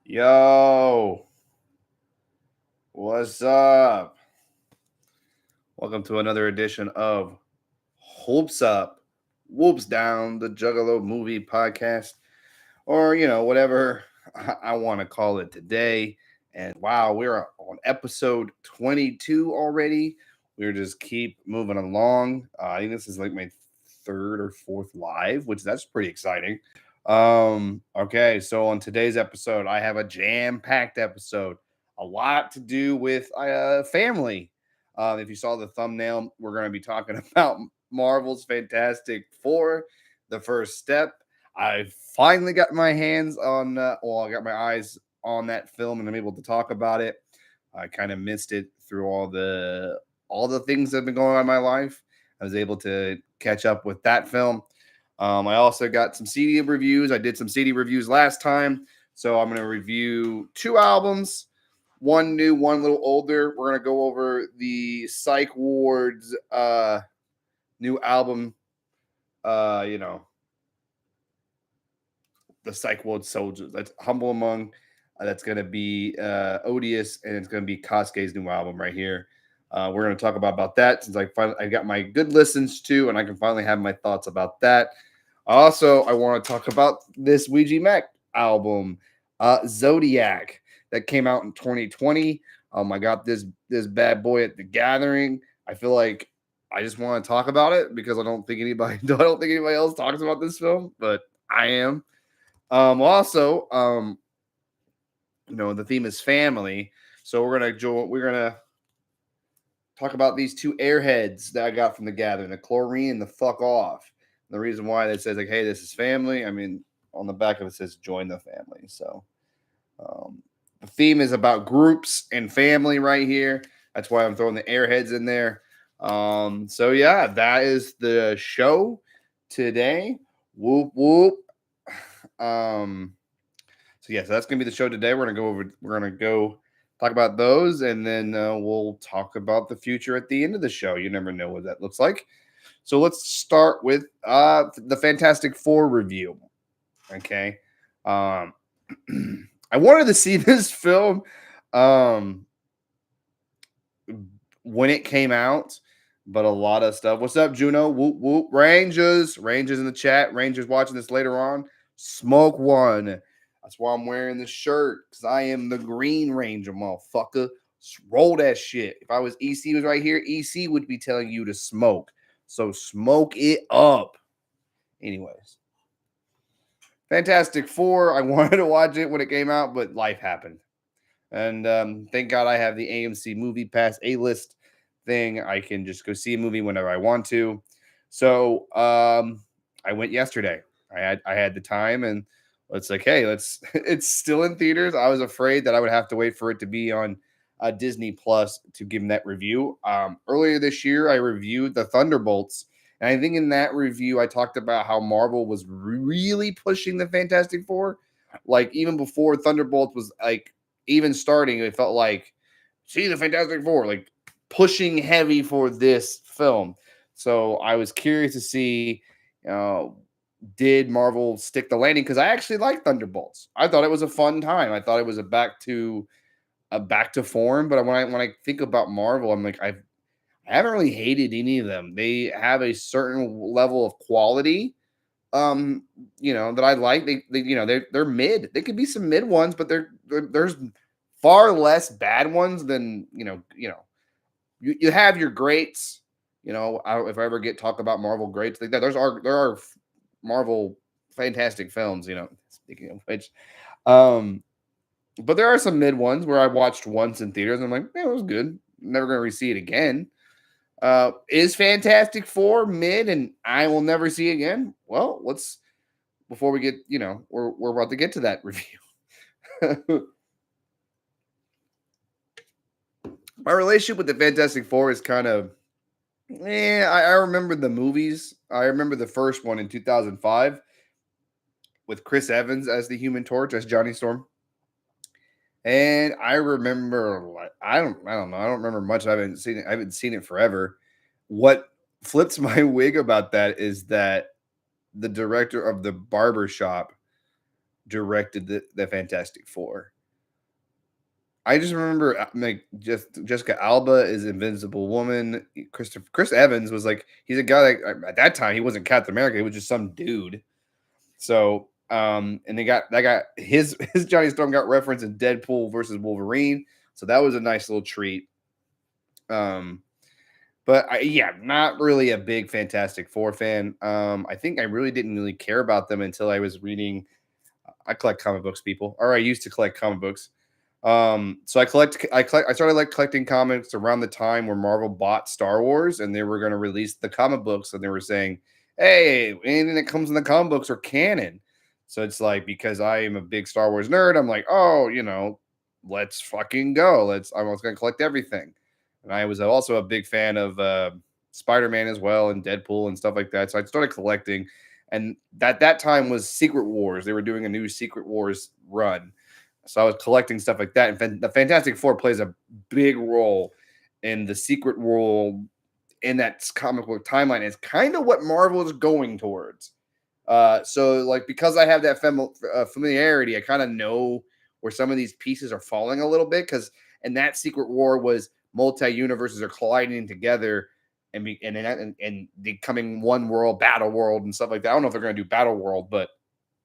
Yo, what's up? Welcome to another edition of Hopes Up, Whoops Down, the Juggalo Movie Podcast, or whatever I want to call it today. And wow, we're on episode 22 already. We're just keep moving along. I think this is like my third or fourth live, which that's pretty exciting. Okay, so on today's episode, I have a jam-packed episode, a lot to do with family. If you saw the thumbnail, we're going to be talking about Marvel's Fantastic Four, the first step. I finally got my hands on, I got my eyes on that film, and I'm able to talk about it. I kind of missed it through all the things that have been going on in my life. I was able to catch up with that film. I also got some CD reviews. I did some CD reviews last time, so I'm going to review two albums, one new, one a little older. We're going to go over the Psych Ward's new album. The Psych Ward Soldiers. That's Humble Among. That's going to be Odious, and it's going to be Kosuke's new album right here. We're going to talk about that since I got my good listens to, and I can finally have my thoughts about that. Also, I want to talk about this Ouija Mac album, Zodiac, that came out in 2020. I got this bad boy at the Gathering. I feel like I just want to talk about it because I don't think anybody else talks about this film, but I am. The theme is family, so we're gonna talk about these two airheads that I got from the Gathering, the Chlorine and the Fuck Off. The reason why it says like, hey, this is family. I mean, on the back of it says join the family. So the theme is about groups and family right here. That's why I'm throwing the airheads in there. So yeah, that is the show today. Whoop whoop. So that's gonna be the show today. We're gonna go talk about those, and then we'll talk about the future at the end of the show. You never know what that looks like. So let's start with the Fantastic Four review. Okay. I wanted to see this film when it came out, but a lot of stuff. What's up, Juno? Whoop whoop. Rangers in the chat. Rangers watching this later on. Smoke one. That's why I'm wearing this shirt, because I am the Green Ranger, motherfucker. Roll that shit. If I was EC was right here, EC would be telling you to smoke. So smoke it up. Anyways. Fantastic Four. I wanted to watch it when it came out, but life happened. And thank God I have the AMC Movie Pass A-list thing. I can just go see a movie whenever I want to. So I went yesterday. I had the time, and it's like, hey, it's still in theaters. I was afraid that I would have to wait for it to be on Disney Plus to give them that review. Earlier this year, I reviewed the Thunderbolts, and I think in that review, I talked about how Marvel was really pushing the Fantastic Four. Like, even before Thunderbolts was like even starting, it felt like, see the Fantastic Four, like pushing heavy for this film. So I was curious to see, did Marvel stick the landing? Because I actually like Thunderbolts. I thought it was a fun time. I thought it was a back to form. But when I think about Marvel, I'm like, I haven't really hated any of them. They have a certain level of quality, that I like. They're mid. They could be some mid ones, but there's far less bad ones than you have your greats. If I ever talk about Marvel greats like that, there are Marvel fantastic films. Speaking of which, but there are some mid ones where I watched once in theaters. And I'm like, it was good. Never gonna re-see it again. Is Fantastic Four mid and I will never see again? Well, let's before we get, we're about to get to that review. My relationship with the Fantastic Four is kind of, I remember the movies. I remember the first one in 2005 with Chris Evans as the Human Torch, as Johnny Storm. And I remember, I don't know. I don't remember much. I haven't seen it forever. What flips my wig about that is that the director of the Barbershop directed the Fantastic Four. I just remember like just Jessica Alba is Invincible Woman. Chris Evans was like he's a guy that at that time he wasn't Captain America. He was just some dude. So and they got that got his Johnny Storm got reference in Deadpool versus Wolverine. So that was a nice little treat. Um, but yeah, not really a big Fantastic Four fan. I think I really didn't really care about them until I was reading. I collect comic books, people, or I used to collect comic books. So I started like collecting comics around the time where Marvel bought Star Wars and they were going to release the comic books, and they were saying, "Hey, anything that comes in the comic books are canon." So it's like because I am a big Star Wars nerd, I'm like, "Oh, let's fucking go. I was going to collect everything." And I was also a big fan of Spider-Man as well and Deadpool and stuff like that. So I started collecting, and that time was Secret Wars. They were doing a new Secret Wars run. So I was collecting stuff like that. And the Fantastic Four plays a big role in the secret world in that comic book timeline. It's kind of what Marvel is going towards. So like because I have that familiarity, I kind of know where some of these pieces are falling a little bit because and that Secret War was multi-universes are colliding together and becoming one world, battle world, and stuff like that. I don't know if they're going to do battle world, but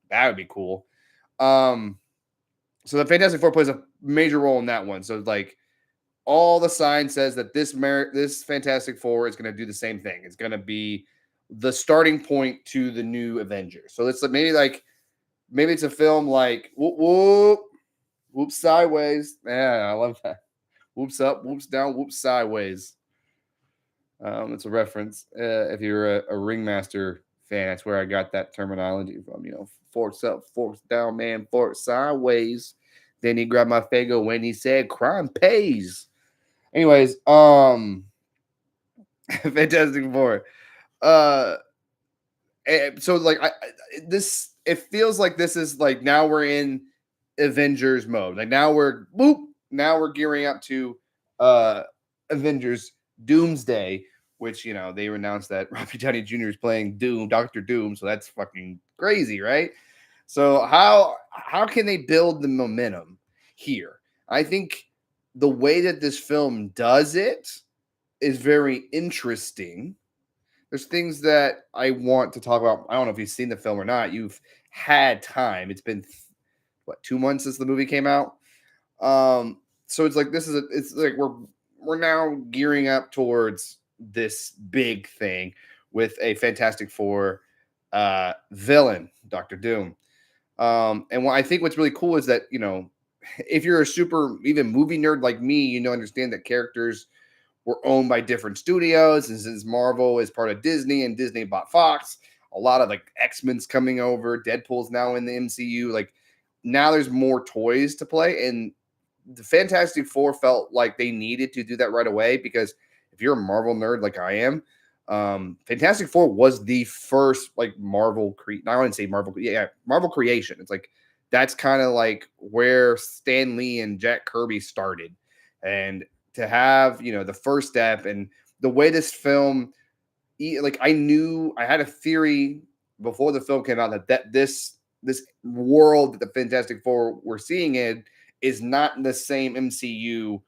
that would be cool. So the Fantastic Four plays a major role in that one. So like all the sign says that this Fantastic Four is going to do the same thing. It's going to be the starting point to the new Avengers. So it's maybe it's a film like whoop whoop whoop sideways. Yeah, I love that. Whoops up, whoops down, whoops sideways. It's a reference. If you're a Ringmaster fan, that's where I got that terminology from. Forks up, forks down, man, forks sideways. Then he grabbed my fago when he said crime pays. Anyways, Fantastic Four. So like this it feels like this is like now we're in Avengers mode. Like now we're gearing up to Avengers Doomsday, which they announced that Robert Downey Jr. is playing Doctor Doom, so that's fucking crazy, right? So how can they build the momentum here? I think the way that this film does it is very interesting. There's things that I want to talk about. I don't know if you've seen the film or not. You've had time. It's been what 2 months since the movie came out. So it's like it's like we're now gearing up towards this big thing with a Fantastic Four villain, Doctor Doom. And what I think what's really cool is that if you're a super even movie nerd like me, understand that characters were owned by different studios. And since Marvel is part of Disney and Disney bought Fox, a lot of like X-Men's coming over, Deadpool's now in the MCU. Like now there's more toys to play. And the Fantastic Four felt like they needed to do that right away because if you're a Marvel nerd like I am, Fantastic Four was the first like Marvel I wouldn't say Marvel, yeah, Marvel creation. It's like that's kind of like where Stan Lee and Jack Kirby started. And to have, the first step and the way this film, like I had a theory before the film came out that this world that the Fantastic Four we're seeing in is not the same MCU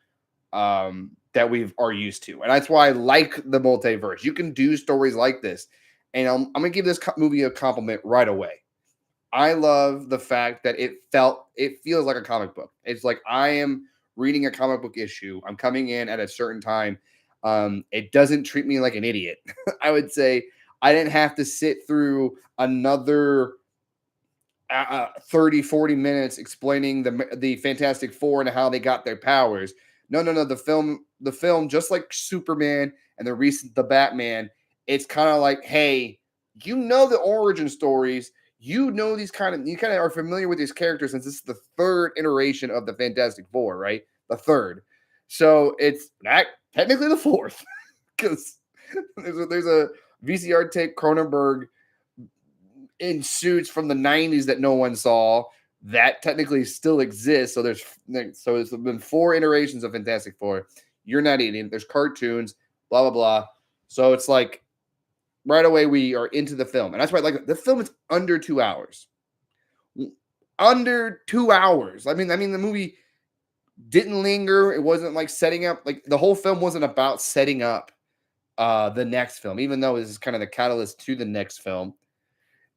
that we are used to. And that's why I like the multiverse. You can do stories like this. And I'm going to give this movie a compliment right away. I love the fact that it feels like a comic book. It's like I am reading a comic book issue. I'm coming in at a certain time. It doesn't treat me like an idiot. I would say I didn't have to sit through another 30, 40 minutes explaining the Fantastic Four and how they got their powers. No. The film, just like Superman and the Batman, it's kind of like, hey, the origin stories. You kind of are familiar with these characters since this is the third iteration of the Fantastic Four, right? The third. So it's not technically the fourth because there's a VCR tape Cronenberg in suits from the 90s that no one saw that technically still exists. So it's been 4 iterations of Fantastic Four. You're not eating. There's cartoons, blah, blah, blah. So it's like right away we are into the film. And that's why the film is under 2 hours. Under 2 hours. I mean the movie Didn't linger. It wasn't like setting up, like the whole film wasn't about setting up the next film, even though this is kind of the catalyst to the next film.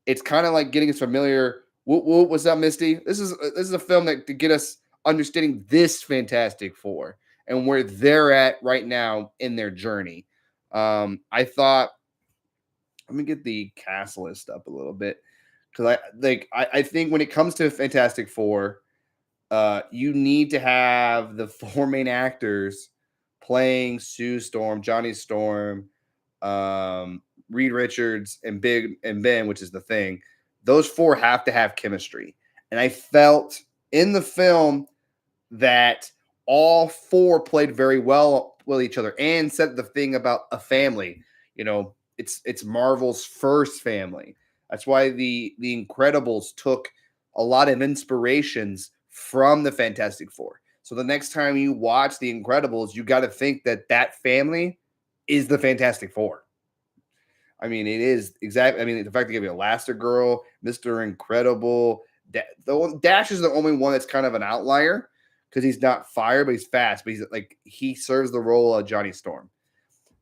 It's kind of like getting us familiar. What's up, Misty? This is a film that to get us understanding this Fantastic Four and where they're at right now in their journey. I thought, let me get the cast list up a little bit because I think when it comes to Fantastic Four, you need to have the four main actors playing Sue Storm, Johnny Storm, Reed Richards, and Big and Ben, which is the thing. Those four have to have chemistry, and I felt in the film that all four played very well with each other and said the thing about a family. You know, it's Marvel's first family. That's why the Incredibles took a lot of inspirations from the Fantastic Four. So the next time you watch the Incredibles, you got to think that that family is the Fantastic Four. I mean, it is exactly. I mean, the fact they give you Elastigirl, Mister Incredible, Dash is the only one that's kind of an outlier because he's not fire, but he's fast. But he's like he serves the role of Johnny Storm.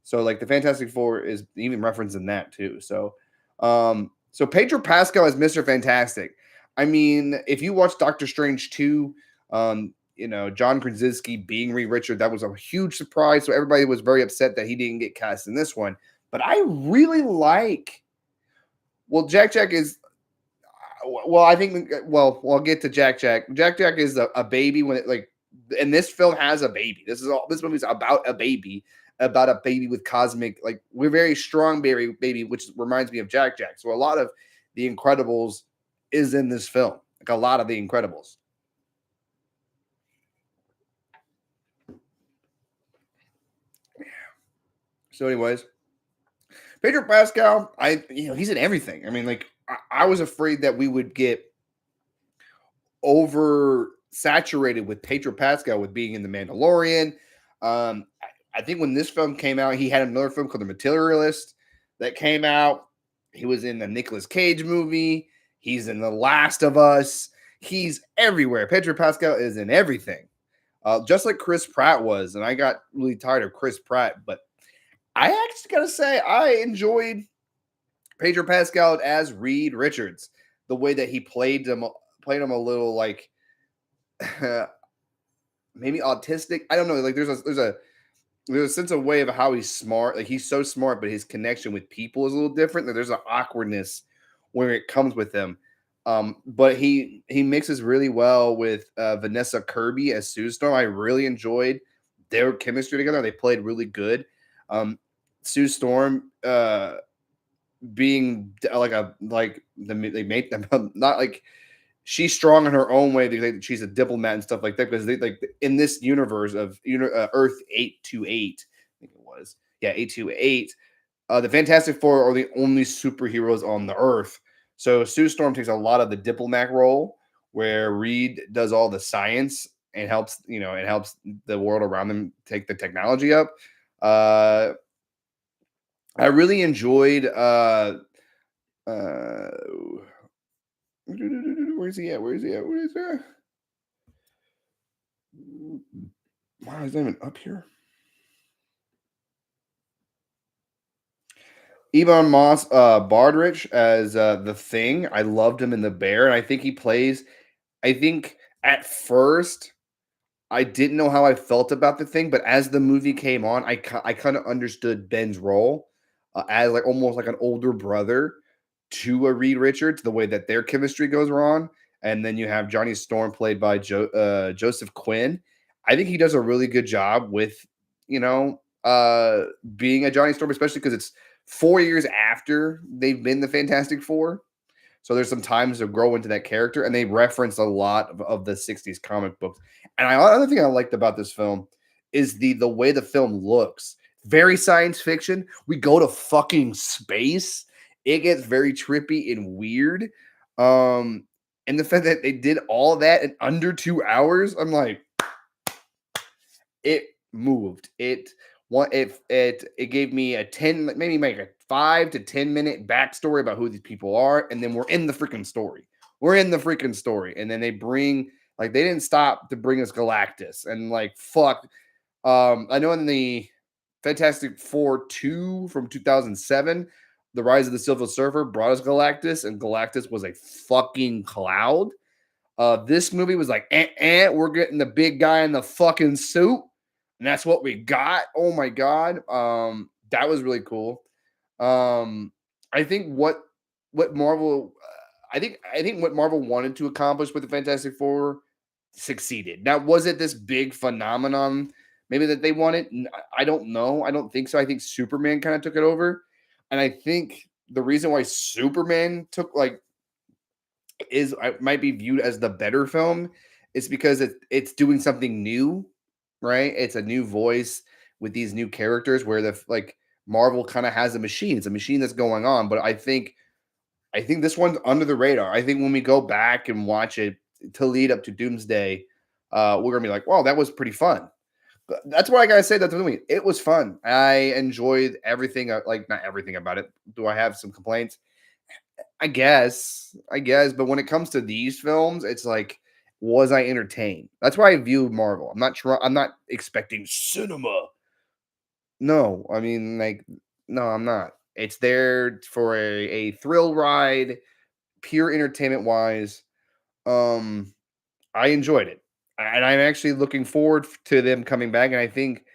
So like the Fantastic Four is even referencing that too. So Pedro Pascal as Mr. Fantastic. I mean, if you watch Doctor Strange 2, John Krasinski being Reed Richard, that was a huge surprise. So everybody was very upset that he didn't get cast in this one. But I really like. Well, Jack is. Well, I think. Well, I'll get to Jack. Jack is a baby when it like, and this film has a baby. This movie's about a baby, with cosmic, like we're very strong baby, which reminds me of Jack. So a lot of the Incredibles is in this film, like a lot of the Incredibles. So, anyways, Pedro Pascal, he's in everything. I mean, like I was afraid that we would get over saturated with Pedro Pascal with being in The Mandalorian. I think when this film came out, he had another film called The Materialist that came out. He was in the Nicolas Cage movie. He's in The Last of Us. He's everywhere. Pedro Pascal is in everything, just like Chris Pratt was. And I got really tired of Chris Pratt, but I actually got to say I enjoyed Pedro Pascal as Reed Richards. The way that he played him a little like maybe autistic. I don't know. Like there's a sense of way of how he's smart. Like he's so smart, but his connection with people is a little different. Like there's an awkwardness where it comes with him. But he mixes really well with Vanessa Kirby as Sue Storm. I really enjoyed their chemistry together. They played really good. Sue Storm being they made them not like she's strong in her own way. She's a diplomat and stuff like that because they like in this universe of Earth 828, I think it was 828. The Fantastic Four are the only superheroes on the Earth. So Sue Storm takes a lot of the diplomat role, where Reed does all the science and helps the world around them take the technology up. I really enjoyed. Where's he at? Where is that? Wow, he's not even up here. Ebon Moss Bardrich as the Thing. I loved him in The Bear, and I think he plays. I think at first I didn't know how I felt about the Thing, but as the movie came on, I kind of understood Ben's role as like almost like an older brother to a Reed Richards, the way that their chemistry goes wrong. And then you have Johnny Storm played by Joseph Quinn. I think he does a really good job with, being a Johnny Storm, especially because it's 4 years after they've been the Fantastic Four. So there's some times to grow into that character, and they reference a lot of the 60s comic books. And another thing I liked about this film is the way the film looks. Very science fiction. We go to fucking space. It gets very trippy and weird. And the fact that they did all that in under 2 hours, I'm like, it moved. It gave me a 10, maybe make a 5 to 10 minute backstory about who these people are, and then we're in the freaking story. And then they bring Like they didn't stop to bring us Galactus and like fuck. I know in the Fantastic Four 2 from 2007, The Rise of the Silver Surfer brought us Galactus, and Galactus was a fucking cloud. This movie was like, we're getting the big guy in the fucking suit, and that's what we got. Oh my god, that was really cool. I think what Marvel, I think what Marvel wanted to accomplish with the Fantastic Four succeeded. Now, was it this big phenomenon? Maybe that they wanted. I don't know. I don't think so. I think Superman kind of took it over, and I think the reason why Superman took like is might be viewed as the better film is because it's doing something new, right? It's a new voice with these new characters where the like Marvel kind of has a machine. It's a machine that's going on, but I think this one's under the radar. I think when we go back and watch it to lead up to Doomsday, we're gonna be like, "Wow, that was pretty fun." But that's what I gotta say. That's the movie. It was fun. I enjoyed everything. Like not everything about it. Do I have some complaints? I guess. But when it comes to these films, it's like, was I entertained? That's why I view Marvel. I'm not trying. I'm not expecting cinema. No, I mean, like, no, I'm not. It's there for a thrill ride, pure entertainment wise. Um, I enjoyed it, and I'm actually looking forward to them coming back. And I think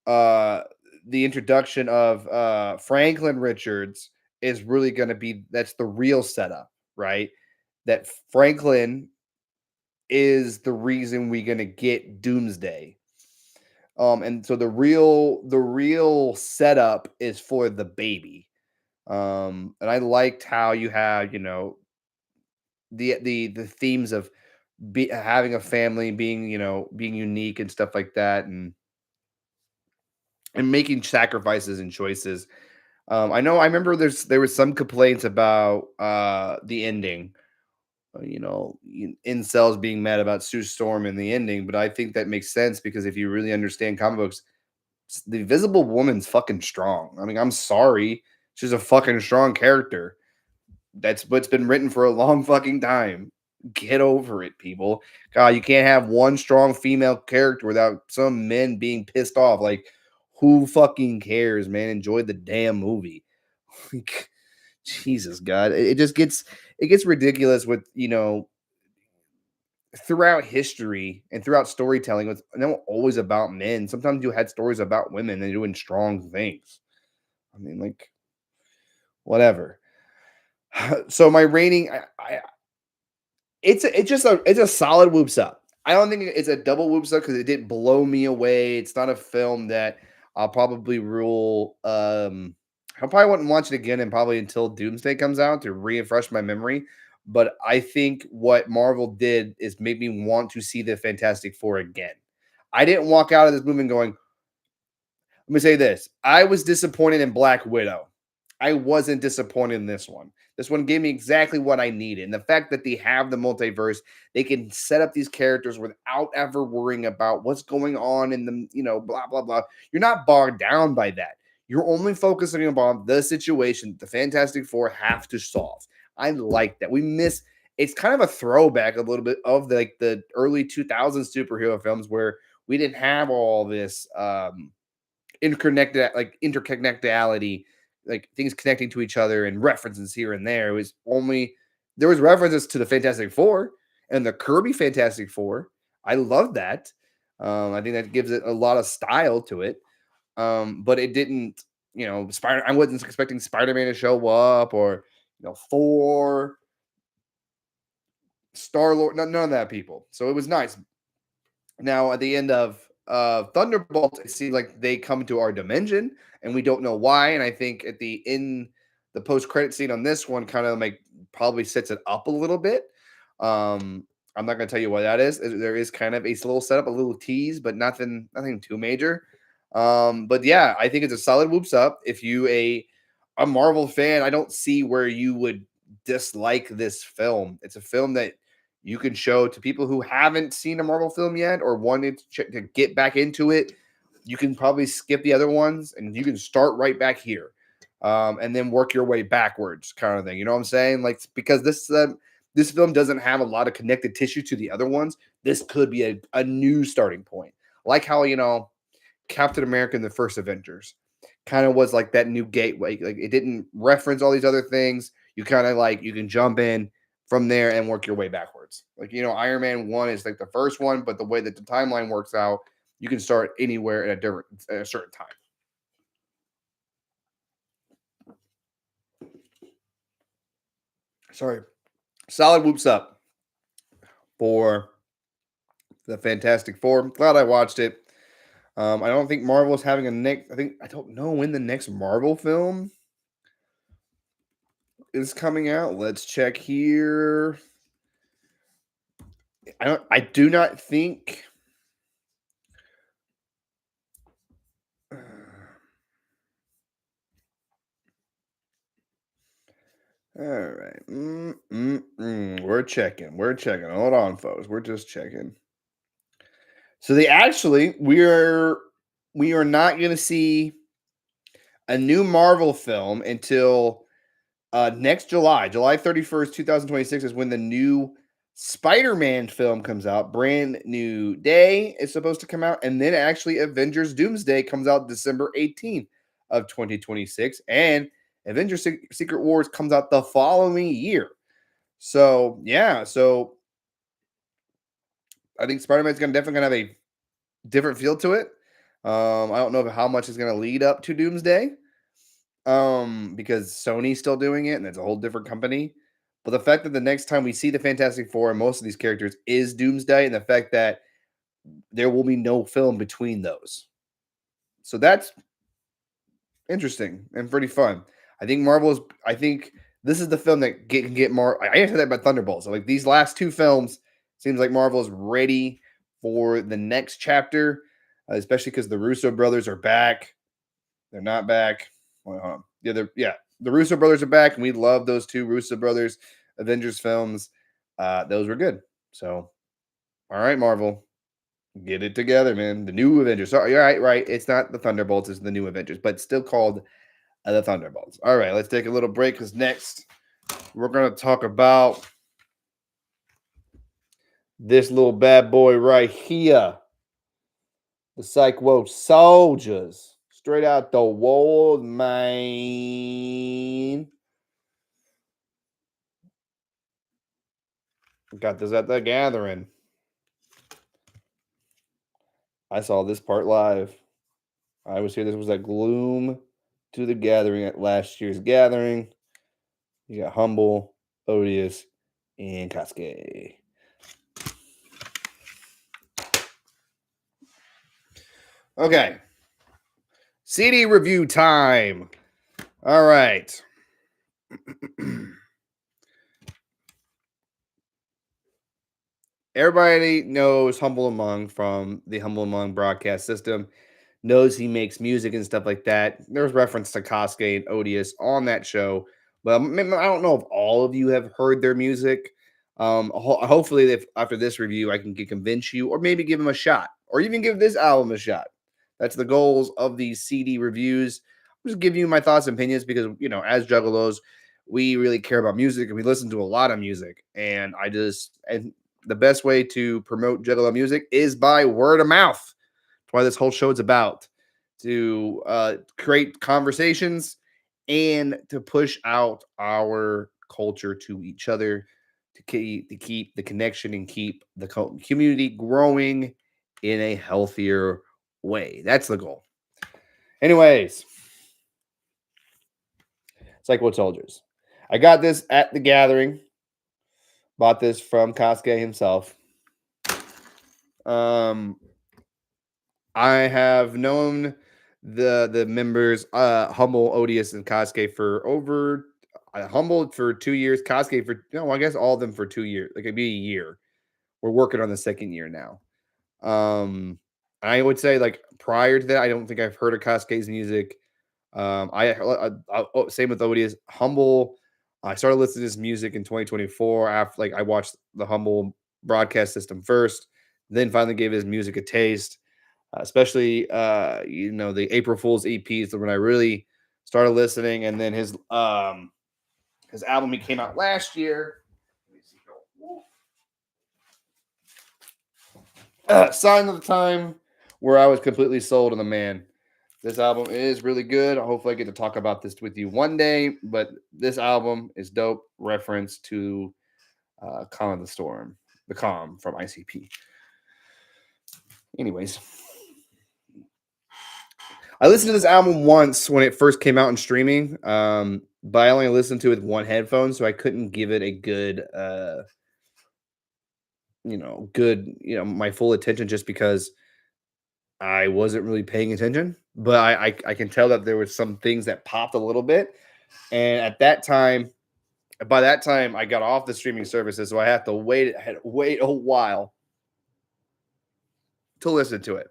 uh, the introduction of Franklin Richards is really going to be that's the real setup, right? That Franklin is the reason we're going to get Doomsday. And so the real setup is for the baby. And I liked how you had, the themes of having a family, being, being unique and stuff like that, and making sacrifices and choices. I remember there was some complaints about the ending. Incels being mad about Sue Storm in the ending, but I think that makes sense because if you really understand comic books, the Invisible Woman's fucking strong. I mean, I'm sorry, she's a fucking strong character. That's what's been written for a long fucking time. Get over it, people. God, you can't have one strong female character without some men being pissed off. Like, who fucking cares, man? Enjoy the damn movie. Like, Jesus, God, it gets ridiculous with throughout history and throughout storytelling. It's not always about men. Sometimes you had stories about women and doing strong things. I mean, like, whatever. So my rating, it's a solid whoops up. I don't think it's a double whoops up because it didn't blow me away. It's not a film that I'll probably rule. I probably wouldn't watch it again and probably until Doomsday comes out to refresh my memory. But I think what Marvel did is make me want to see the Fantastic Four again. I didn't walk out of this movie going, let me say this. I was disappointed in Black Widow. I wasn't disappointed in this one. This one gave me exactly what I needed. And the fact that they have the multiverse, they can set up these characters without ever worrying about what's going on in the, blah, blah, blah. You're not bogged down by that. You're only focusing on the situation the Fantastic Four have to solve. I like that. It's kind of a throwback a little bit of the early 2000s superhero films where we didn't have all this interconnectality, like things connecting to each other and references here and there. There was references to the Fantastic Four and the Kirby Fantastic Four. I love that. I think that gives it a lot of style to it. But it didn't, Spider. I wasn't expecting Spider-Man to show up or Thor, Star Lord, none of that, people. So it was nice. Now, at the end of Thunderbolt, it seems like they come to our dimension, and we don't know why. And I think the post credit scene on this one kind of like probably sets it up a little bit. I'm not going to tell you what that is. There is kind of a little setup, a little tease, but nothing too major. But yeah, I think it's a solid whoops up. If you a Marvel fan, I don't see where you would dislike this film. It's a film that you can show to people who haven't seen a Marvel film yet or wanted to get back into it. You can probably skip the other ones and you can start right back here, and then work your way backwards, kind of thing. You know what I'm saying? Like, because this this film doesn't have a lot of connected tissue to the other ones, this could be a new starting point. Like how, Captain America and the first Avengers kind of was like that new gateway. Like it didn't reference all these other things. You kind of like you can jump in from there and work your way backwards. Like, Iron Man 1 is like the first one, but the way that the timeline works out, you can start anywhere at a certain time. Sorry. Solid whoops up for the Fantastic Four. Glad I watched it. I don't think Marvel is having a next. I don't know when the next Marvel film is coming out. Let's check here. I do not think. All right. We're checking. We're checking. Hold on, folks. We're just checking. So we are not going to see a new Marvel film until next July 31st, 2026 is when the new Spider-Man film comes out. Brand New Day is supposed to come out, and then actually Avengers Doomsday comes out December 18th of 2026, and Avengers Secret Wars comes out the following year. So yeah, I think Spider-Man's definitely gonna have a different feel to it. I don't know how much is gonna lead up to Doomsday, because Sony's still doing it and it's a whole different company. But the fact that the next time we see the Fantastic Four and most of these characters is Doomsday, and the fact that there will be no film between those. So that's interesting and pretty fun. I think this is the film that can get more. I said that about Thunderbolts. So like these last two films, seems like Marvel is ready for the next chapter, especially because the Russo brothers are back. They're not back. Hold on. Yeah, the Russo brothers are back, and we love those two Russo brothers Avengers films. Those were good. So, all right, Marvel, get it together, man. The new Avengers. Sorry, you're right. It's not the Thunderbolts; it's the new Avengers, but still called the Thunderbolts. All right, let's take a little break because next we're gonna talk about this little bad boy right here, the Psycho Soldiers. Straight out the world, man. Got this at the gathering. I saw this part live. I was here. This was a gloom to the gathering at last year's gathering. You got Humble, Odious, and Cascade. Okay. CD review time. All right. Everybody knows Humble Among from the Humble Among broadcast system, knows he makes music and stuff like that. There's reference to Cascade and Odious on that show, but I don't know if all of you have heard their music. Hopefully, if after this review, I can convince you, or maybe give him a shot, or even give this album a shot. That's the goals of these CD reviews. I'm just giving you my thoughts and opinions because, as Juggalos, we really care about music and we listen to a lot of music. And the best way to promote Juggalo music is by word of mouth. That's why this whole show is about, to create conversations and to push out our culture to each other, to keep the connection and keep the community growing in a healthier way. That's the goal. Anyways, Psycho Soldiers. I got this at the gathering. Bought this from Cascade himself. I have known the members, Humble, Odious, and Cascade for over. Humble for 2 years, Cascade for I guess all of them for 2 years. Like it'd be a year. We're working on the second year now. I would say like prior to that, I don't think I've heard of Cascade's music. Same with Odious. Humble. I started listening to his music in 2024 after I watched the Humble broadcast system first, then finally gave his music a taste. Especially the April Fool's EPs when I really started listening, and then his album he came out last year. Let me see. Sign of the time where I was completely sold on the man. This album is really good. Hopefully, I get to talk about this with you one day. But this album is dope. Reference to Calm of the Storm, the Calm from ICP. Anyways, I listened to this album once when it first came out in streaming, but I only listened to it with one headphone, so I couldn't give it a good, my full attention just because I wasn't really paying attention. But I can tell that there were some things that popped a little bit, and by that time, I got off the streaming services, so I had to wait a while to listen to it.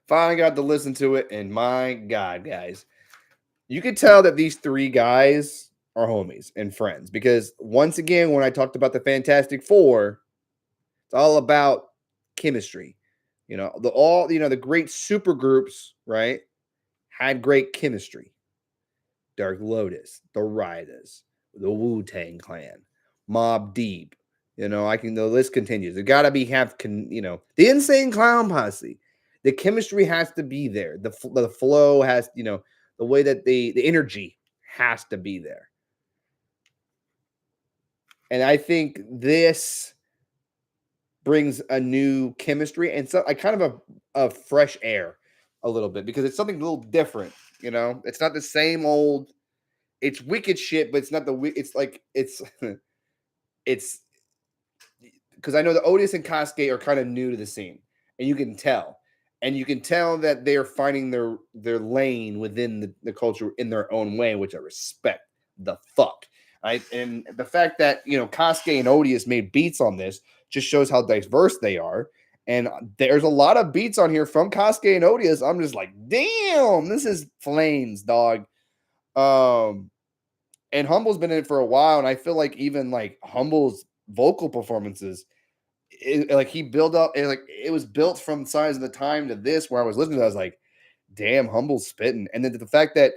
Finally got to listen to it, and my God, guys, you could tell that these three guys are homies and friends because once again, when I talked about the Fantastic Four, it's all about chemistry. The great super groups, right, had great chemistry. Dark Lotus, the Riders, the Wu-Tang Clan, Mob Deep. The list continues. There gotta be the Insane Clown Posse. The chemistry has to be there. The flow has, the way that the energy has to be there. And I think this brings a new chemistry and so I kind of a fresh air a little bit because it's something a little different. It's not the same old. It's wicked shit, but it's not it's like it's because I know the Otis and Cascade are kind of new to the scene, and you can tell. And you can tell that they're finding their lane within the culture in their own way, which I respect the fuck. Right? And the fact that Cascade and Odious made beats on this just shows how diverse they are. And there's a lot of beats on here from Cascade and Odious. I'm just like, damn, this is flames, dog. And Humble's been in it for a while, and I feel like even like Humble's vocal performances, like he built up, and like it was built from Signs of the Time to this, where I was listening to it, I was like, damn, Humble's spitting. And then the fact that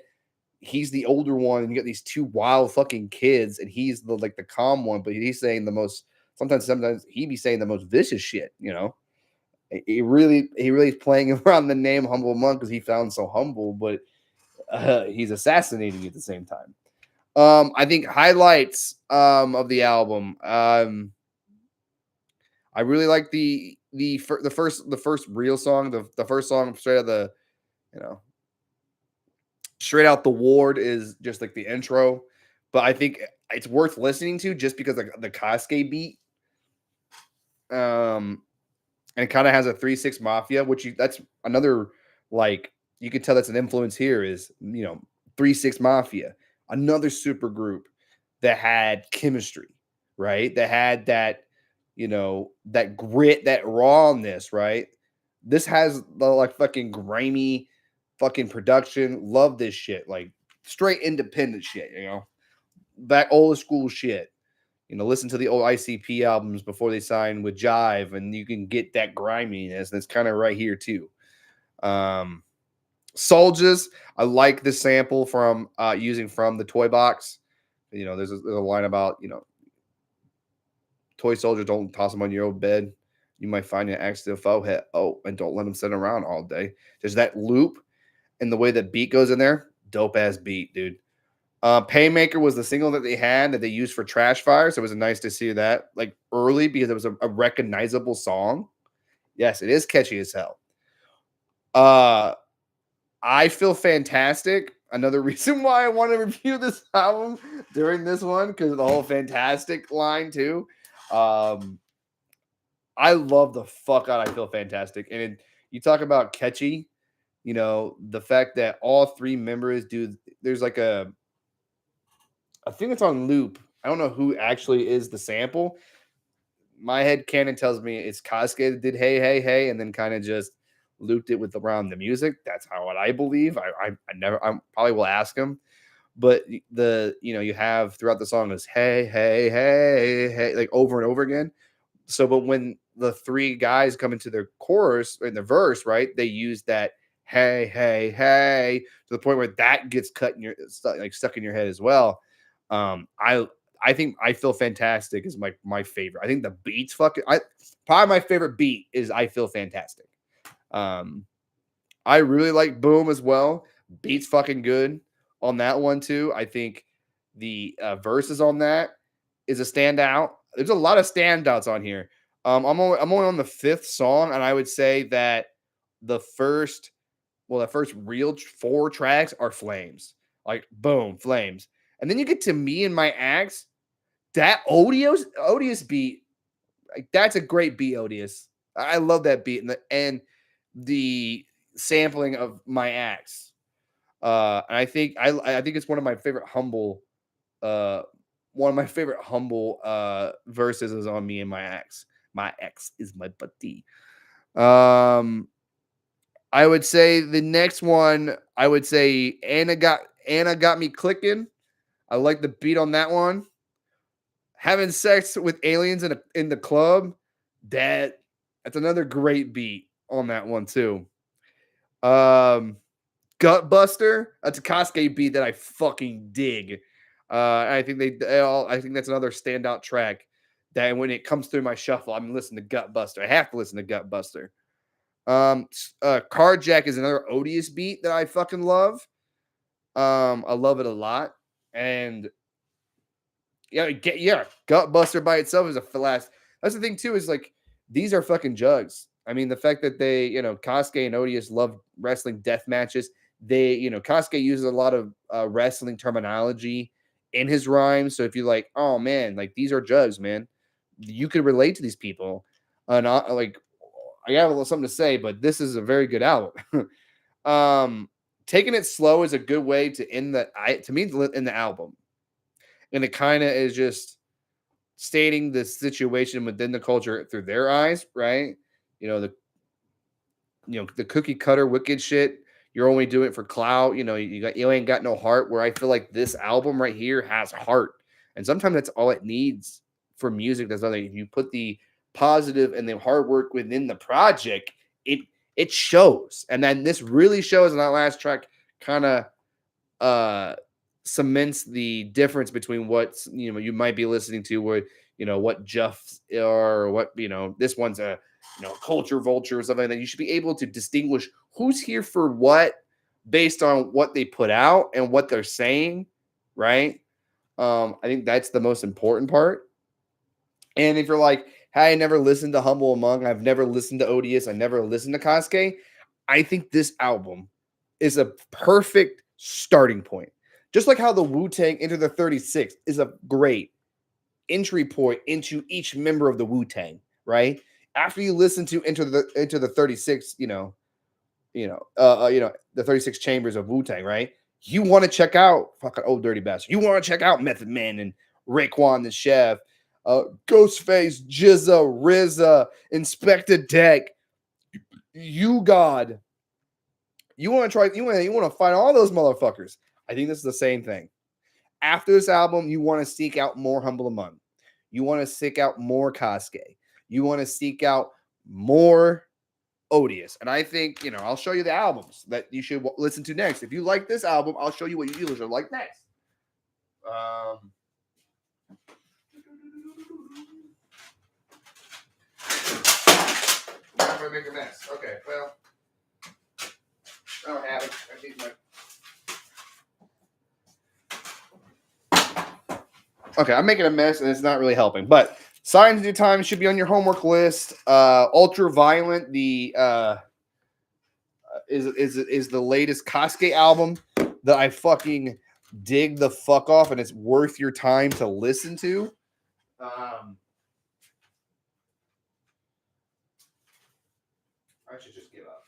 he's the older one, and you got these two wild fucking kids, and he's the calm one, but he's saying the most sometimes he be saying the most vicious shit. He really is playing around the name Humble Monk because he found so humble, but he's assassinating you at the same time. I think highlights of the album. I really like the first real song, the first song straight out you know straight out the ward is just like the intro, but I think it's worth listening to just because like the Cascade beat. Um, and it kind of has a 3-6 Mafia, that's another like you can tell that's an influence here is 3-6 Mafia, another super group that had chemistry, right? That had that grit, that rawness, right? This has the like fucking grimy fucking production. Love this shit. Like straight independent shit. Back old school shit. Listen to the old ICP albums before they signed with Jive, and you can get that griminess. That's kind of right here too. Soldiers, I like the sample from using from the toy box. There's a line about toy soldiers, don't toss them on your old bed. You might find an accident forehead. Oh, and don't let them sit around all day. There's that loop and the way that beat goes in there. Dope ass beat, dude. Paymaker was the single that they had that they used for Trash Fire. So it was nice to see that like early because it was a recognizable song. Yes, it is catchy as hell. I Feel Fantastic. Another reason why I want to review this album during this one because of the whole fantastic line too. I love the fuck out I Feel Fantastic. And you talk about catchy, the fact that all three members there's like I think it's on loop. I don't know who actually is the sample. My head canon tells me it's Cascade that did Hey Hey Hey and then kind of just looped it with around the music. That's how what I believe. I probably will ask him. But you have throughout the song is Hey Hey Hey Hey like over and over again. So but when the three guys come into their chorus in the verse, right, they use that hey hey hey to the point where that gets cut in your stuck in your head as well. I I think I Feel Fantastic is my favorite. I think the beats fucking probably my favorite beat is I Feel Fantastic. Um I really like Boom as well. Beats fucking good on that one too. I think the verses on that is a standout. There's a lot of standouts on here. I'm only on the fifth song, and I would say that the first, the first real four tracks are Flames. Like boom, Flames, and then you get to Me and My Axe. That Odious beat, like that's a great beat, Odious. I love that beat, and the sampling of My Axe. And I think it's uh one of my favorite humble verses is on Me and My Ex. My ex is my buddy. Um I would say the next one, I would say Anna got me clicking. I like the beat on that one. Having sex with aliens in the club, that's another great beat on that one too. Um Gutbuster, a Takaske beat that I fucking dig. I think that's another standout track that when it comes through my shuffle, I'm listening to Gutbuster. I have to listen to Gutbuster. Carjack is another odious beat that I fucking love. I love it a lot. And Gutbuster by itself is a last. That's the thing too, is like these are fucking jugs. I mean, the fact that they, Kosuke and Odious love wrestling death matches. Kosuke uses a lot of wrestling terminology in his rhymes. So if you're like, oh man, like these are jugs, man, you could relate to these people. And like, I got a little something to say, but this is a very good album. Taking it slow is a good way to end to me in the album, and it kind of is just stating the situation within the culture through their eyes, right? You know, the cookie cutter wicked shit. You're only doing it for clout. You ain't got no heart. Where I feel like this album right here has heart, and sometimes that's all it needs for music. That's other. If you put the positive and the hard work within the project, it shows. And then this really shows in that last track, kind of uh cements the difference between what you might be listening to, where what Jeff or what this one's a culture vulture or something. That you should be able to distinguish who's here for what based on what they put out and what they're saying, right? I think that's the most important part. And if you're like, hey, I never listened to Humble Among, I've never listened to Odious, I never listened to Kosuke, I think this album is a perfect starting point. Just like how the Wu-Tang Enter the 36 is a great entry point into each member of the Wu-Tang, right? After you listen to Enter the 36, the 36 chambers of Wu-Tang, right? You want to check out fucking Old Dirty Bastard. You want to check out Method Man and Raekwon the Chef, Ghostface, Jizza, RZA, Inspector Deck, You God. You want to try, you want to find all those motherfuckers. I think this is the same thing. After this album, you want to seek out more Humble Among. You want to seek out more Kosuke. You want to seek out more Odious. And I think, I'll show you the albums that you should listen to next. If you like this album, I'll show you what you should like next. I'm going to make a mess. Okay, well, I don't have it. I need my... Okay, I'm making a mess and it's not really helping. But Signs of Your Time should be on your homework list. Ultraviolent, is the latest Kosuke album that I fucking dig the fuck off, and it's worth your time to listen to. I should just give up.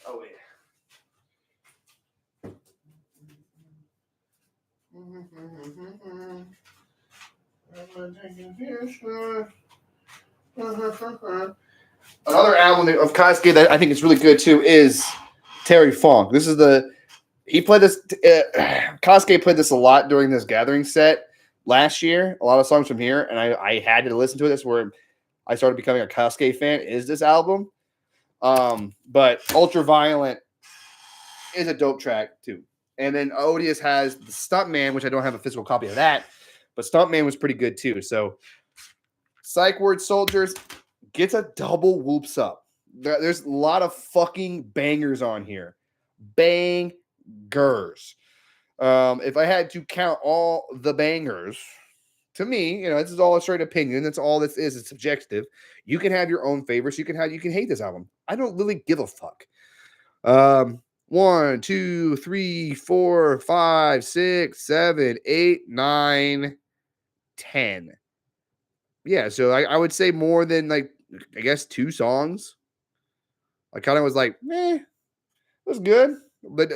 Oh wait. Another album of Kosuke that I think is really good too is Terry Funk. This is he played this. Kosuke played this a lot during this gathering set last year. A lot of songs from here, and I had to listen to it. That's where I started becoming a Kosuke fan. Is this album? But Ultraviolent is a dope track too. And then Odious has the Stuntman, which I don't have a physical copy of that, but Stuntman was pretty good too. So Psych Word Soldiers gets a double whoops up. There's a lot of fucking bangers on here. Bangers. If I had to count all the bangers, to me, this is all a straight opinion. That's all this is. It's subjective. You can have your own favorites. You can hate this album. I don't really give a fuck. 1, 2, 3, 4, 5, 6, 7, 8, 9, 10. Yeah, so I would say more than I guess 2 songs. I kind of was like, it was good, but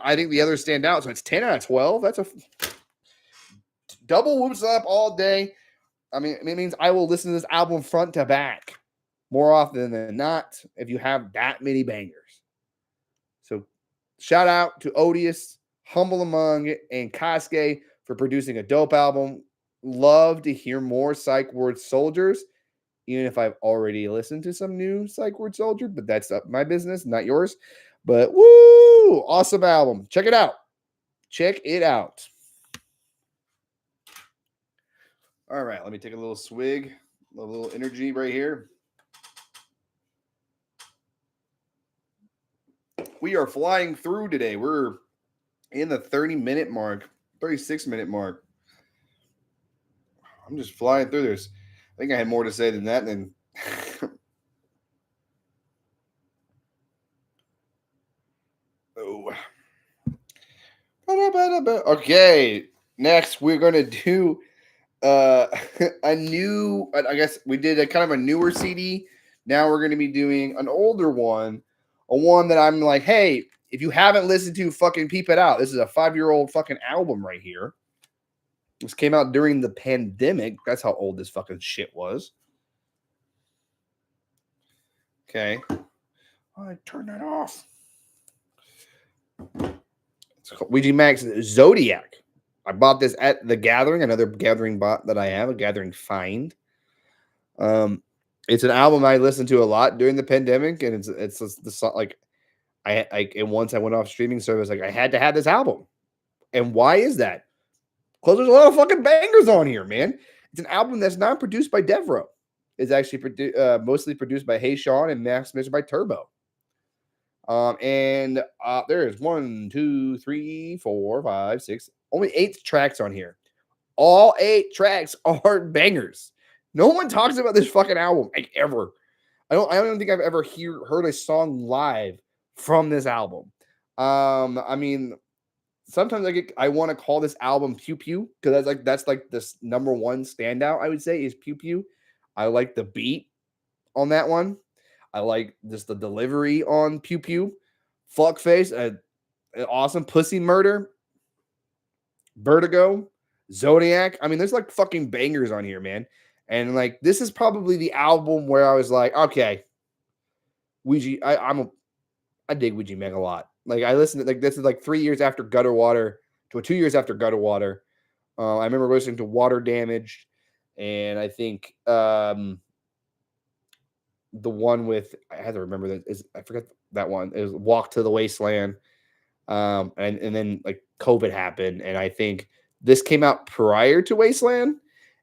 I think the others stand out. So it's 10 out of 12. That's a double whoops up all day. I mean, it means I will listen to this album front to back more often than not if you have that many bangers. So shout out to Odious, Humble Among, and Kasuke for producing a dope album. Love to hear more Psych Word Soldiers, even if I've already listened to some new Psych Word Soldier, but that's my business, not yours. But woo, awesome album. Check it out. Check it out. All right, let me take a little swig, a little energy right here. We are flying through today. We're in the 30-minute mark, 36-minute mark. I'm just flying through this. I think I had more to say than that. And oh, okay. Next, we're gonna do a new. I guess we did a kind of a newer CD. Now we're gonna be doing an older one, a one that I'm like, hey, if you haven't listened to, fucking peep it out. This is a 5-year-old fucking album right here. This came out during the pandemic. That's how old this fucking shit was. Okay. I turn that off. It's called Ouija Max Zodiac. I bought this at The Gathering, another Gathering bot that I have, a Gathering find. It's an album I listened to a lot during the pandemic, and it's the like and once I went off streaming service, like I had to have this album. And why is that? Because there's a lot of fucking bangers on here, man. It's an album that's not produced by Devro. It's actually mostly produced by Hey Sean and mastered by Turbo. And there's 1, 2, 3, 4, 5, 6, only 8 tracks on here. All 8 tracks are bangers. No one talks about this fucking album like ever. I don't think I've ever heard a song live from this album. I mean, sometimes I want to call this album Pew Pew because that's like this number one standout, I would say, is Pew Pew. I like the beat on that one. I like just the delivery on Pew Pew. Fuckface, an awesome Pussy Murder, Vertigo, Zodiac. I mean, there's like fucking bangers on here, man. And like this is probably the album where I was like, okay, Ouija, I dig Ouija Meg a lot. Like I listened to this is like 3 years after Gutter Water to 2 years after Gutter Water. I remember listening to Water Damaged, and I think the one with I had to remember that is I forgot that one. It was Walk to the Wasteland. And then like COVID happened, and I think this came out prior to Wasteland.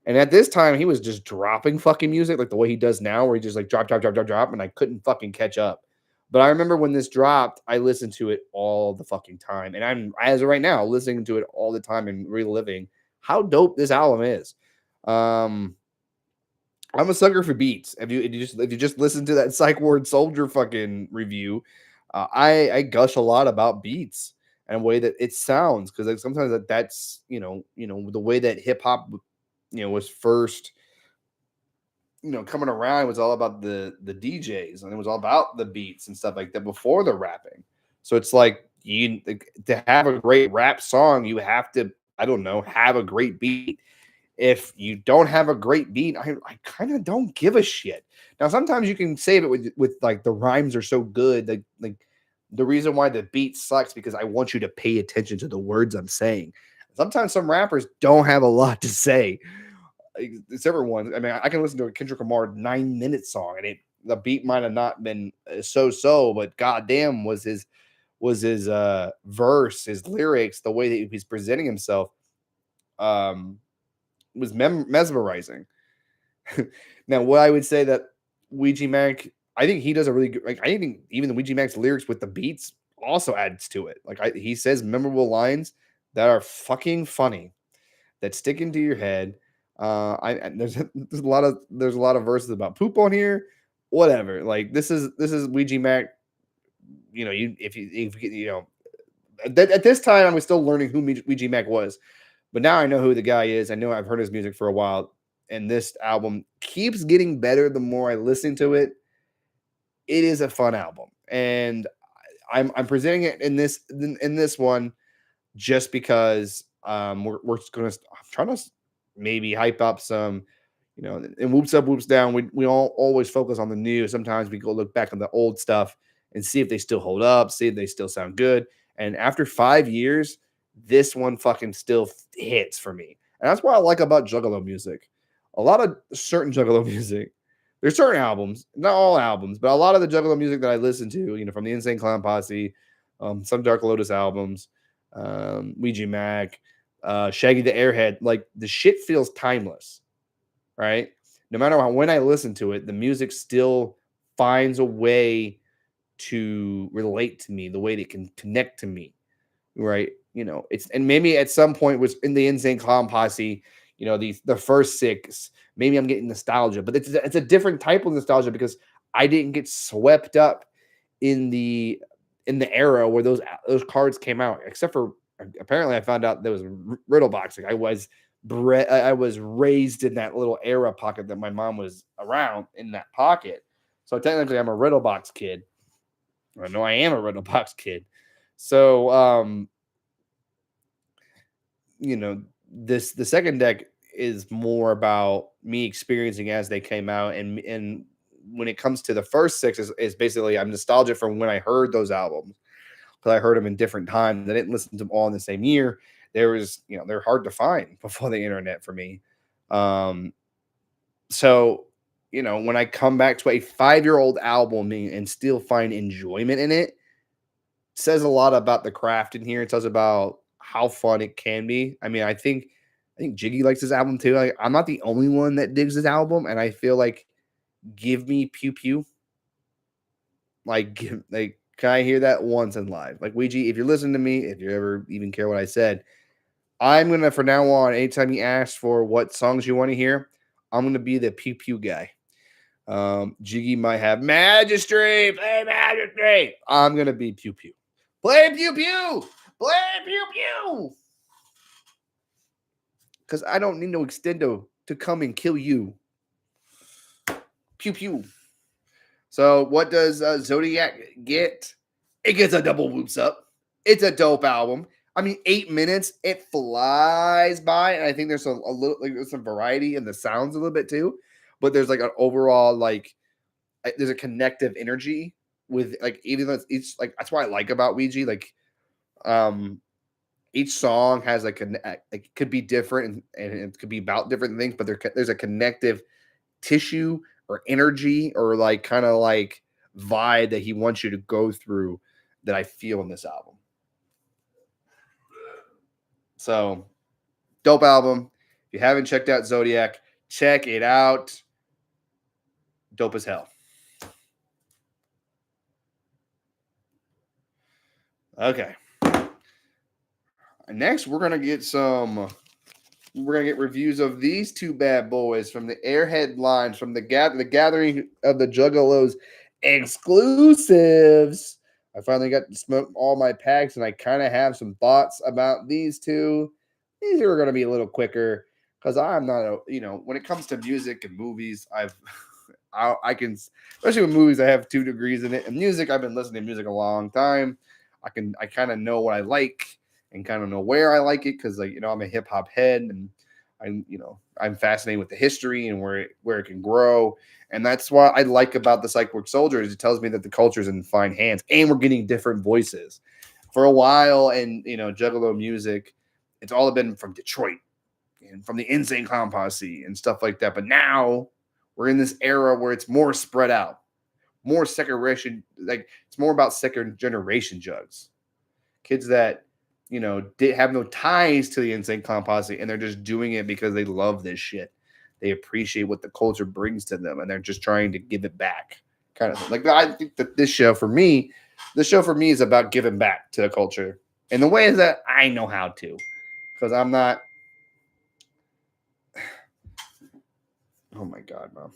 And at this time, he was just dropping fucking music like the way he does now, where he just like drop, and I couldn't fucking catch up. But I remember when this dropped, I listened to it all the fucking time, and I'm as of right now listening to it all the time and reliving how dope this album is. I'm a sucker for beats. If you just listen to that Psych Word Soldier fucking review, I gush a lot about beats and the way that it sounds because like sometimes that's the way that hip hop was first coming around. It was all about the DJs and it was all about the beats and stuff like that before the rapping. So it's like to have a great rap song, you have to have a great beat. If you don't have a great beat, I kind of don't give a shit. Now, sometimes you can save it with like the rhymes are so good. Like the reason why the beat sucks because I want you to pay attention to the words I'm saying. Sometimes some rappers don't have a lot to say. It's everyone. I mean, I can listen to a Kendrick Lamar 9-minute song and the beat might have not been so, but goddamn was his verse, his lyrics, the way that he's presenting himself. was mesmerizing. Now, what I would say that Ouija Mac, I think he does a really good. Like I think even the Ouija Mac's lyrics with the beats also adds to it. He says memorable lines that are fucking funny that stick into your head. There's a lot of verses about poop on here. Whatever. Like this is Ouija Mac. You know, you know at this time I was still learning who Ouija Mac was, but now I know who the guy is. I know I've heard his music for a while, and this album keeps getting better the more I listen to it. It is a fun album, and I'm presenting it in this one just because we're gonna I'm trying to maybe hype up some, you know, and whoops up, whoops down. We all always focus on the new. Sometimes we go look back on the old stuff and see if they still hold up, see if they still sound good. And after 5 years, this one fucking still hits for me. And that's what I like about Juggalo music. A lot of certain Juggalo music, there's certain albums, not all albums, but a lot of the Juggalo music that I listen to, you know, from the Insane Clown Posse, some Dark Lotus albums, Ouija Mac, Shaggy the Airhead, like the shit feels timeless, right? No matter when I listen to it, the music still finds a way to relate to me, the way it can connect to me, right? You know, it's and maybe at some point was in the Insane Clown Posse, you know, the first six, maybe I'm getting nostalgia, but it's a different type of nostalgia because I didn't get swept up in the era where those cards came out, except for apparently I found out there was riddle boxing. I was raised in that little era pocket that my mom was around in that pocket. So technically I'm a riddle box kid. I know I am a riddle box kid. So you know, the second deck is more about me experiencing as they came out, and when it comes to the first six is basically I'm nostalgic from when I heard those albums because I heard them in different times. I didn't listen to them all in the same year. You know, they're hard to find before the internet for me. Um, so, you know, when I come back to a 5-year-old album and still find enjoyment in it, says a lot about the craft in here. It says about how fun it can be. I mean, I think Jiggy likes this album too. Like, I'm not the only one that digs this album, and I feel like give me pew pew. Like, can I hear that once in live? Like Ouija, if you're listening to me, if you ever even care what I said, I'm gonna from now on, anytime you ask for what songs you want to hear, I'm gonna be the pew pew guy. Jiggy might have Magistry, play Magistry. I'm gonna be pew pew. Play pew pew, play pew pew. Because I don't need no extendo to come and kill you. Pew pew. So what does Zodiac get? It gets a double whoops up. It's a dope album. I mean, 8 minutes, it flies by, and I think there's a little like there's some variety in the sounds a little bit too. But there's like an overall like there's a connective energy with like even though each like that's what I like about Ouija. Like um each song has like it could be different and it could be about different things, but there's a connective tissue or energy or like kind of like vibe that he wants you to go through that I feel in this album. So dope album. If you haven't checked out Zodiac, check it out. Dope as hell. Okay. Next, we're gonna get reviews of these two bad boys from the Airhead lines from the gathering of the Juggalos exclusives. I finally got to smoke all my packs, and I kind of have some thoughts about these two. These are gonna be a little quicker because I'm not when it comes to music and movies, I can, especially with movies, I have 2 degrees in it, and music I've been listening to music a long time. I kind of know what I like and kind of know where I like it because I'm a hip hop head and I'm fascinated with the history and where it can grow. And that's what I like about the Psychwork Soldiers. It tells me that the culture's in fine hands and we're getting different voices. For a while, and Juggalo music, it's all been from Detroit and from the Insane Clown Posse and stuff like that. But now we're in this era where it's more spread out, more second generation, like it's more about second generation jugs. Kids that, have no ties to the insane clown posse, and they're just doing it because they love this shit. They appreciate what the culture brings to them, and they're just trying to give it back, kind of thing. Like I think that the show for me is about giving back to the culture in the ways that I know how to, because I'm not. Oh my god, mom.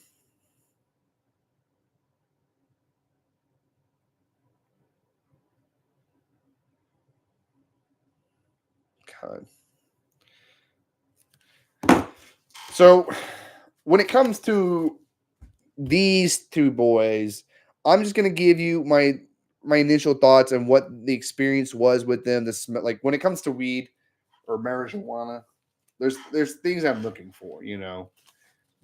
God. So when it comes to these two boys, I'm just gonna give you my initial thoughts and what the experience was with them. Like when it comes to weed or marijuana, there's things I'm looking for.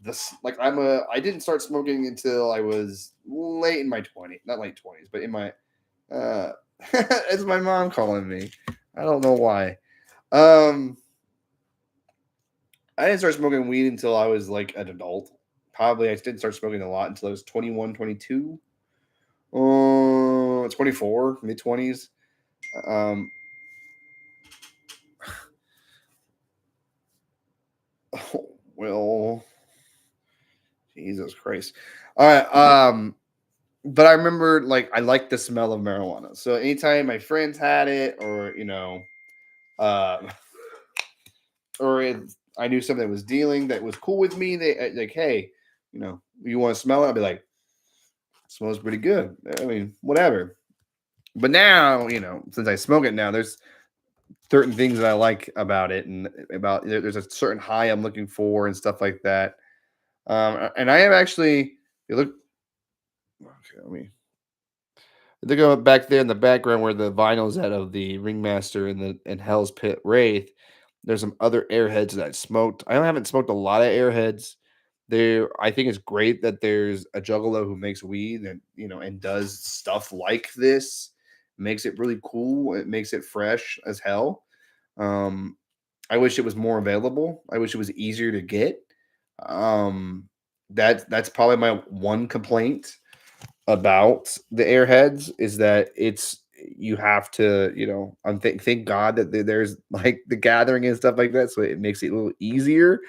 This like I didn't start smoking until I was late in my 20s, not late 20s, but in my uh, it's my mom calling me. I don't know why. Um, I didn't start smoking weed until I was like an adult. Probably I didn't start smoking a lot until I was 21, 22. 24, mid 20s. Um, well, Jesus Christ. All right. But I remember like I liked the smell of marijuana. So anytime my friends had it, or uh, I knew something that was dealing that was cool with me, they like, hey, you want to smell it? I'd be like, smells pretty good. I mean, whatever. But now, since I smoke it now, there's certain things that I like about it, and there's a certain high I'm looking for and stuff like that. And I have actually, you look, okay, look back there in the background where the vinyl's at of the Ringmaster and Hell's Pit Wraith. There's some other Airheads that I smoked. I haven't smoked a lot of Airheads. I think it's great that there's a juggalo who makes weed and and does stuff like this. Makes it really cool. It makes it fresh as hell. Um, I wish it was more available. I wish it was easier to get. Um, that's probably my one complaint about the Airheads is that you have to, thank God that there's like the gathering and stuff like that, so it makes it a little easier.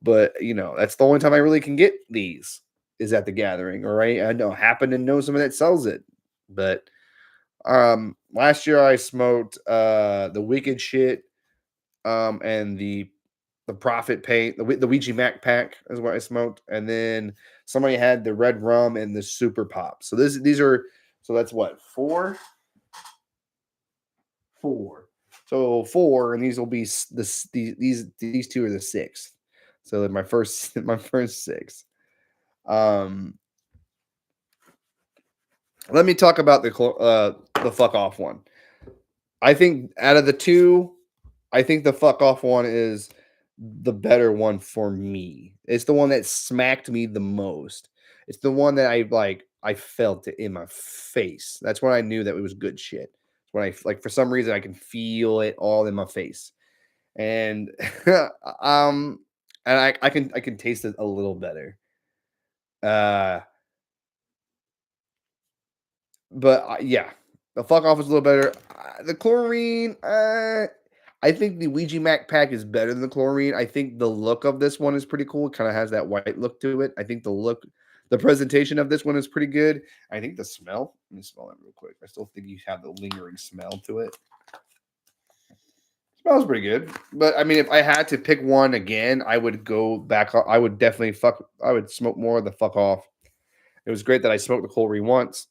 But that's the only time I really can get these is at the gathering. All right, I know happen to know someone that sells it, but last year I smoked the Wicked Shit and the Profit Paint, the Ouija Mac pack is what I smoked, and then somebody had the Red Rum and the Super Pop. So these are so that's what four. So four, and these will be these two are the sixth. So my first my first six. Um, Let me talk about the fuck off one. I think out of the two, I think the fuck off one is the better one for me. It's the one that smacked me the most. It's the one that I felt it in my face. That's when I knew that it was good shit. When I like for some reason I can feel it all in my face. And um and I can taste it a little better. Uh but yeah, the fuck off is a little better. The chlorine, I think the Ouija Mac pack is better than the chlorine. I think the look of this one is pretty cool. It kind of has that white look to it. I think the presentation of this one is pretty good. I think the smell. Let me smell it real quick. I still think you have the lingering smell to it. Smells pretty good. But I mean, if I had to pick one again, I would go back. I would definitely I would smoke more of the fuck off. It was great that I smoked the chlorine once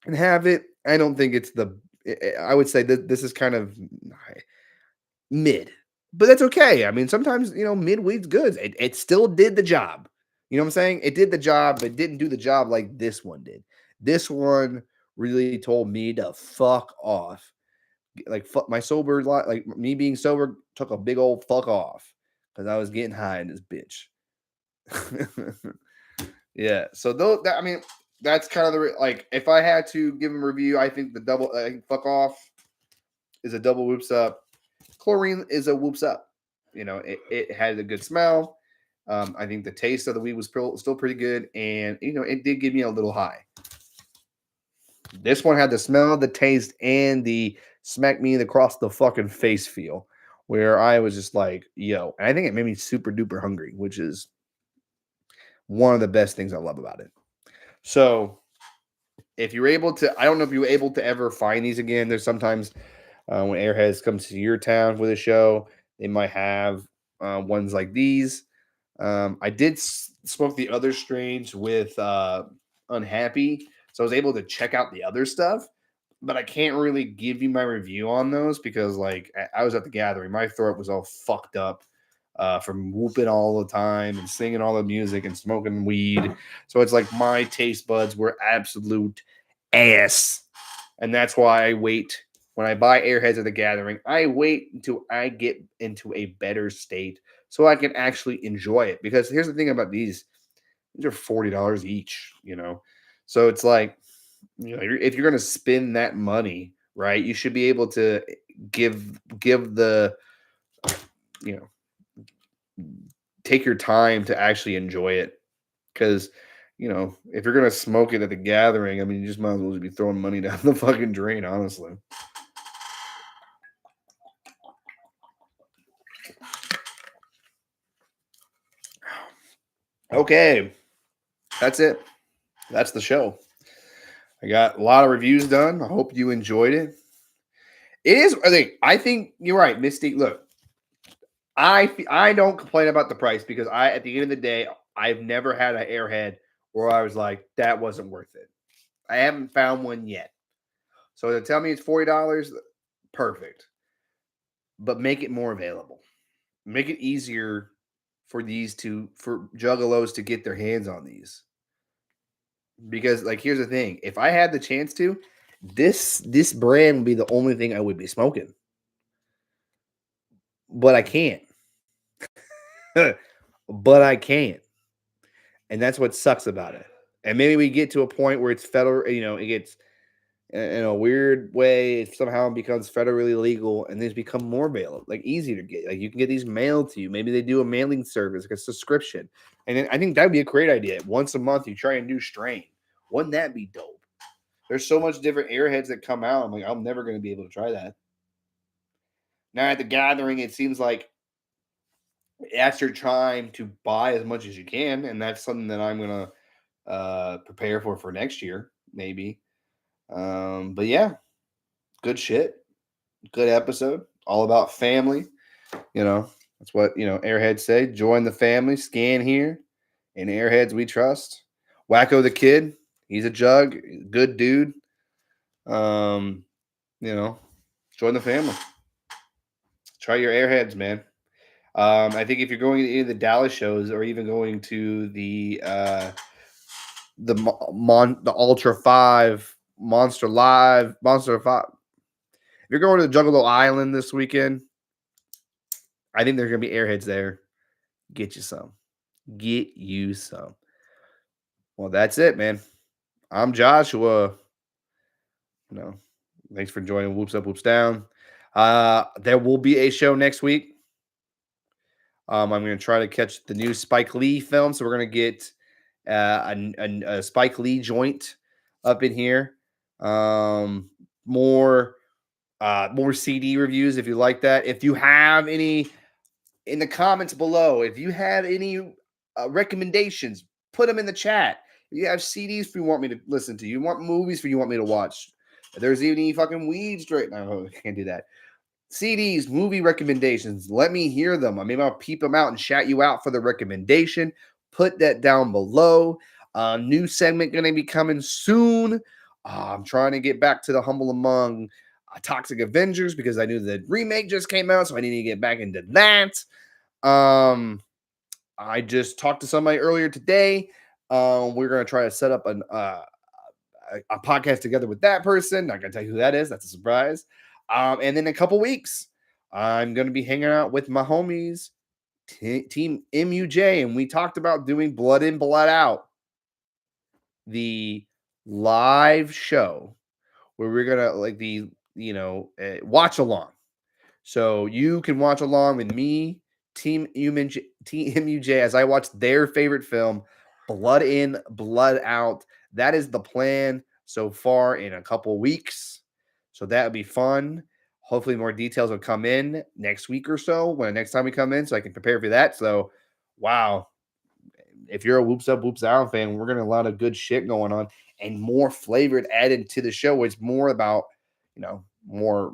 and have it. I don't think it's I would say that this is kind of mid, but that's okay. I mean, sometimes mid weed's good. It still did the job. You know what I'm saying? It did the job, but didn't do the job like this one did. This one really told me to fuck off. Like fuck my sober like me being sober took a big old fuck off because I was getting high in this bitch. Yeah. So I mean, that's kind of like if I had to give them a review, I think fuck off is a double whoops up. Chlorine is a whoops up. It had a good smell. I think the taste of the weed was still pretty good, and it did give me a little high. This one had the smell, the taste, and the smack me across the fucking face feel, where I was just like, yo. And I think it made me super duper hungry, which is one of the best things I love about it. So if you're able to, I don't know if you were able to ever find these again. There's sometimes when Airheads comes to your town with a show, they might have ones like these. I did smoke the other strains with Unhappy, so I was able to check out the other stuff. But I can't really give you my review on those because, like, I was at the gathering. My throat was all fucked up from whooping all the time and singing all the music and smoking weed. So it's like my taste buds were absolute ass. And that's why I wait when I buy Airheads at the gathering. I wait until I get into a better state so I can actually enjoy it. Because here's the thing about these are $40 each, you know. So it's like, you know, if you're going to spend that money, right, you should be able to give the, you know, take your time to actually enjoy it. Because, you know, if you're going to smoke it at the gathering, I mean, you just might as well just be throwing money down the fucking drain, honestly. Okay, that's it. That's the show. I got a lot of reviews done. I hope you enjoyed it. It is. I think you're right, Mystique. Look, I don't complain about the price because at the end of the day, I've never had an Airhead where I was like, that wasn't worth it. I haven't found one yet. So to tell me it's $40, perfect. But make it more available. Make it easier for juggalos to get their hands on these. Because, like, here's the thing: if I had the chance to, this brand would be the only thing I would be smoking. But I can't. But I can't. And that's what sucks about it. And maybe we get to a point where it's federal, you know, it gets in a weird way, it somehow becomes federally legal and these become more available, like easy to get. Like you can get these mailed to you. Maybe they do a mailing service, like a subscription. And then I think that'd be a great idea. Once a month, you try a new strain. Wouldn't that be dope? There's so much different Airheads that come out. I'm like, I'm never going to be able to try that. Now at the gathering, it seems like that's your time to buy as much as you can, and that's something that I'm gonna prepare for next year, maybe. But yeah, good shit, good episode, all about family. You know, that's what Airheads say. Join the family. Scan here, and Airheads we trust. Wacko the kid, he's a jug, good dude. Um, you know, join the family. Try your Airheads, man. I think if you're going to any of the Dallas shows or even going to the Ultra 5 Monster 5, if you're going to the Juggalo Island this weekend, I think there's going to be Airheads there. Get you some. Get you some. Well, that's it, man. I'm Joshua. Thanks for joining Whoops Up, Whoops Down. There will be a show next week. I'm going to try to catch the new Spike Lee film. So we're going to get a Spike Lee joint up in here. More CD reviews if you like that. If you have any in the comments below, if you have any recommendations, put them in the chat. If you have CDs for you want me to listen to, you want movies for you want me to watch. If there's any fucking weeds right now, I can't do that. CDs, movie recommendations. Let me hear them. Maybe I'll peep them out and shout you out for the recommendation. Put that down below. New segment going to be coming soon. I'm trying to get back to the Humble Among Toxic Avengers because I knew the remake just came out, so I need to get back into that. I just talked to somebody earlier today. We're going to try to set up a podcast together with that person. Not going to tell you who that is. That's a surprise. And then in a couple weeks, I'm going to be hanging out with my homies, Team MUJ, and we talked about doing Blood In, Blood Out, the live show where we're going to watch along. So you can watch along with me, Team MUJ, as I watch their favorite film, Blood In, Blood Out. That is the plan. so far in a couple weeks. So that would be fun. Hopefully, more details will come in next week or so when next time we come in, so I can prepare for that. So, wow, if you're a Whoops Up, Whoops Down fan, we're getting a lot of good shit going on and more flavor added to the show. It's more about, more,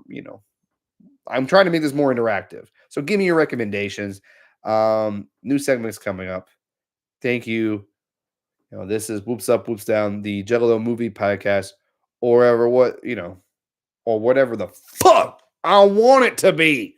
I'm trying to make this more interactive. So give me your recommendations. New segments coming up. Thank you. This is Whoops Up, Whoops Down, the Juggalo movie podcast, or whatever the fuck I want it to be.